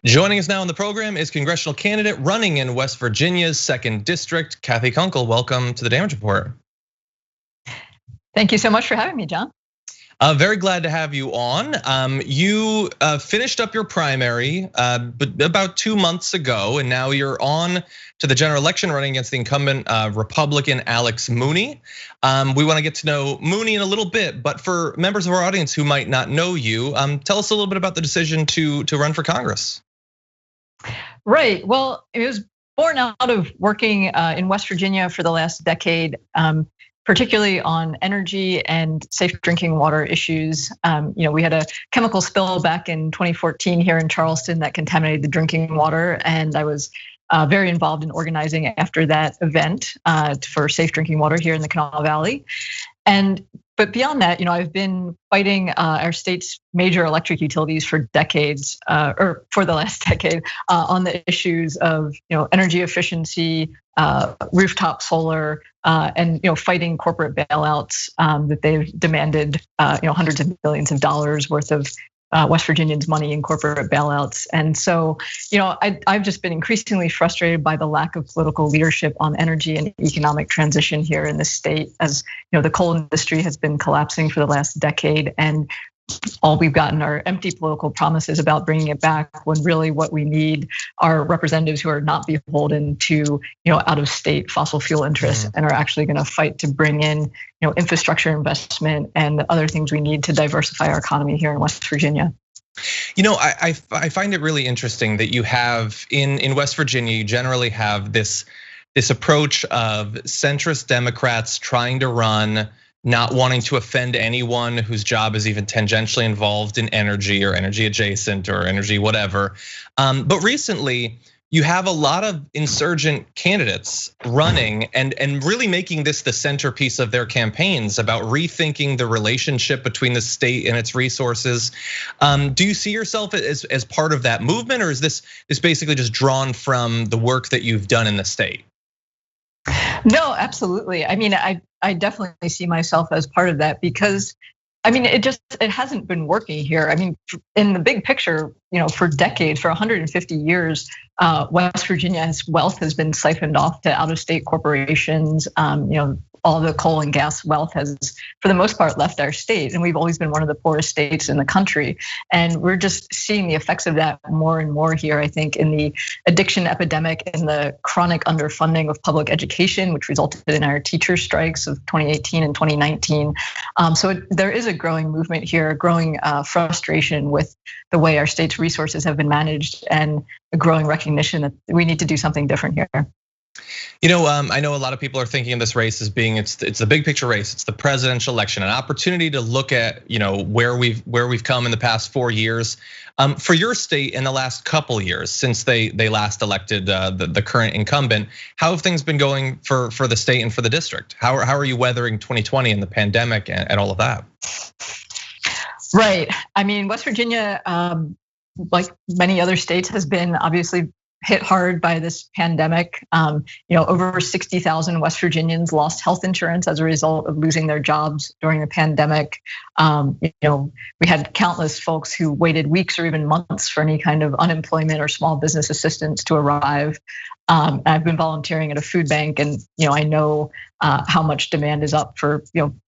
Joining us now on the program is congressional candidate running in West Virginia's 2nd District, Kathy Kunkel. Welcome to the Damage Report. Thank you so much for having me, John. Very glad to have you on. You finished up your primary about 2 months ago, and now you're on to the general election running against the incumbent Republican Alex Mooney. We want to get to know Mooney in a little bit, but for members of our audience who might not know you, tell us a little bit about the decision to run for Congress. Right, well, it was born out of working in West Virginia for the last decade, particularly on energy and safe drinking water issues. We had a chemical spill back in 2014 here in Charleston that contaminated the drinking water, and I was very involved in organizing after that event for safe drinking water here in the Kanawha Valley. But beyond that, I've been fighting our state's major electric utilities for decades, or for the last decade, on the issues of energy efficiency, rooftop solar, and fighting corporate bailouts that they've demanded, hundreds of billions of dollars worth of West Virginians' money in corporate bailouts. And so, I've just been increasingly frustrated by the lack of political leadership on energy and economic transition here in the state. As the coal industry has been collapsing for the last decade, and all we've gotten are empty political promises about bringing it back, when really what we need are representatives who are not beholden to out of state fossil fuel interests and are actually going to fight to bring in infrastructure investment and other things we need to diversify our economy here in West Virginia. I find it really interesting that you have in West Virginia, you generally have this approach of centrist Democrats trying to run, not wanting to offend anyone whose job is even tangentially involved in energy or energy adjacent or energy whatever. But recently, you have a lot of insurgent candidates running and really making this the centerpiece of their campaigns about rethinking the relationship between the state and its resources. Do you see yourself as part of that movement, or is this basically just drawn from the work that you've done in the state? No, absolutely. I mean, I definitely see myself as part of that, because it hasn't been working here. I mean, in the big picture, for decades, for 150 years, West Virginia's wealth has been siphoned off to out-of-state corporations. All the coal and gas wealth has, for the most part, left our state, and we've always been one of the poorest states in the country. And we're just seeing the effects of that more and more here, I think, in the addiction epidemic and the chronic underfunding of public education, which resulted in our teacher strikes of 2018 and 2019. So there is a growing movement here, a growing frustration with the way our state's resources have been managed, and a growing recognition that we need to do something different here. I know a lot of people are thinking of this race as being it's the big picture race. It's the presidential election, an opportunity to look at where we've come in the past 4 years. For your state in the last couple years since they last elected the current incumbent, how have things been going for the state and for the district? How are you weathering 2020 and the pandemic and all of that? Right. I mean, West Virginia, like many other states, has been obviously hit hard by this pandemic. Over 60,000 West Virginians lost health insurance as a result of losing their jobs during the pandemic. We had countless folks who waited weeks or even months for any kind of unemployment or small business assistance to arrive. I've been volunteering at a food bank, and I know how much demand is up for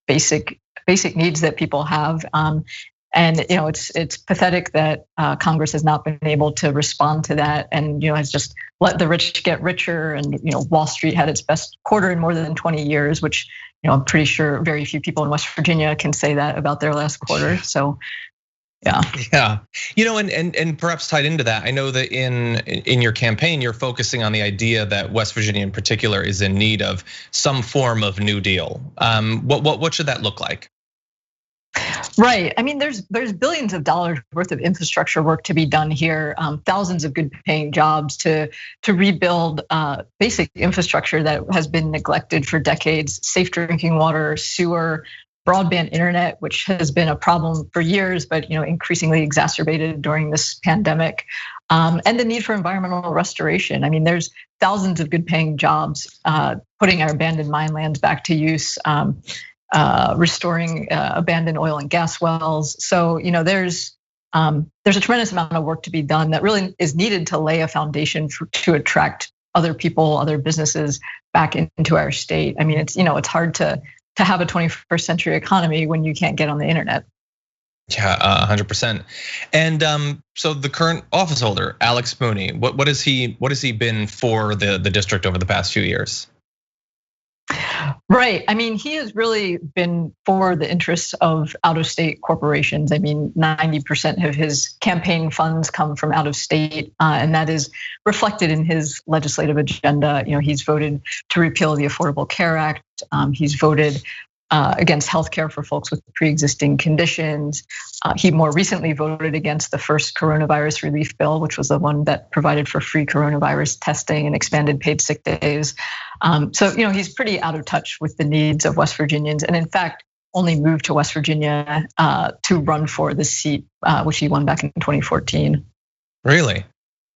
basic needs that people have. And it's pathetic that Congress has not been able to respond to that, and has just let the rich get richer. And Wall Street had its best quarter in more than 20 years, which I'm pretty sure very few people in West Virginia can say that about their last quarter. So yeah. And perhaps tied into that, I know that in your campaign, you're focusing on the idea that West Virginia in particular is in need of some form of New Deal. What should that look like? Right. I mean, there's billions of dollars worth of infrastructure work to be done here. Thousands of good paying jobs to rebuild basic infrastructure that has been neglected for decades. Safe drinking water, sewer, broadband internet, which has been a problem for years, but increasingly exacerbated during this pandemic. And the need for environmental restoration. I mean, there's thousands of good paying jobs putting our abandoned mine lands back to use. Restoring abandoned oil and gas wells. So there's there's a tremendous amount of work to be done that really is needed to lay a foundation to attract other people, other businesses back into our state. I mean, it's hard to have a 21st century economy when you can't get on the internet. Yeah, 100%. And so the current office holder, Alex Mooney, what has he been for the district over the past few years? Right. I mean, he has really been for the interests of out-of-state corporations. I mean, 90% of his campaign funds come from out of state, and that is reflected in his legislative agenda. He's voted to repeal the Affordable Care Act. He's voted against healthcare for folks with pre-existing conditions. He more recently voted against the first coronavirus relief bill, which was the one that provided for free coronavirus testing and expanded paid sick days. So he's pretty out of touch with the needs of West Virginians, and in fact, only moved to West Virginia to run for the seat, which he won back in 2014. Really?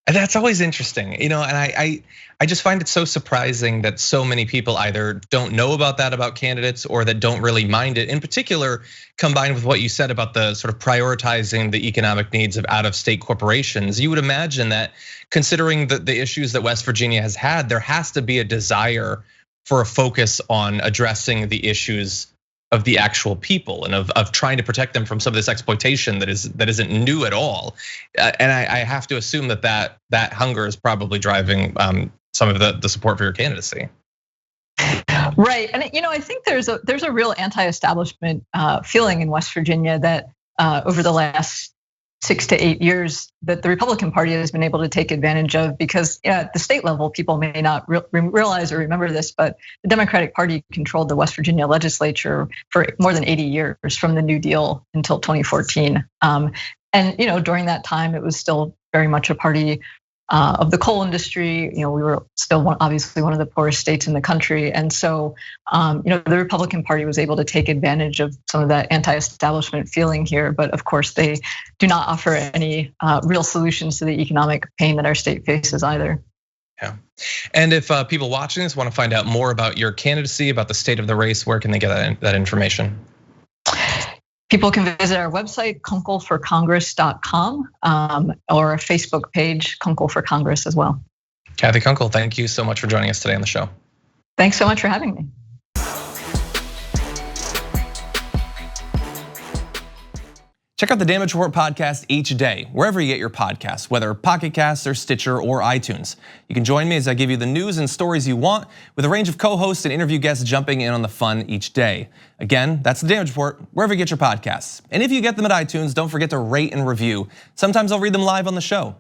And that's always interesting, and I just find it so surprising that so many people either don't know about that about candidates or that don't really mind it. In particular, combined with what you said about the sort of prioritizing the economic needs of out-of-state corporations, you would imagine that considering the issues that West Virginia has had, there has to be a desire for a focus on addressing the issues of the actual people and of trying to protect them from some of this exploitation that isn't new at all. And I have to assume that hunger is probably driving some of the support for your candidacy. Right, and I think there's a real anti-establishment feeling in West Virginia that over the last 6 to 8 years that the Republican Party has been able to take advantage of, because at the state level, people may not realize or remember this, but the Democratic Party controlled the West Virginia legislature for more than 80 years, from the New Deal until 2014. And during that time, it was still very much a party of the coal industry. We were still obviously one of the poorest states in the country, and so the Republican Party was able to take advantage of some of that anti-establishment feeling here. But of course, they do not offer any real solutions to the economic pain that our state faces either. Yeah, and if people watching this want to find out more about your candidacy, about the state of the race, where can they get that information? People can visit our website, kunkelforcongress.com, or a Facebook page, Kunkel for Congress, as well. Kathy Kunkel, thank you so much for joining us today on the show. Thanks so much for having me. Check out the Damage Report podcast each day, wherever you get your podcasts, whether Pocket Casts or Stitcher or iTunes. You can join me as I give you the news and stories you want, with a range of co-hosts and interview guests jumping in on the fun each day. Again, that's the Damage Report, wherever you get your podcasts. And if you get them at iTunes, don't forget to rate and review. Sometimes I'll read them live on the show.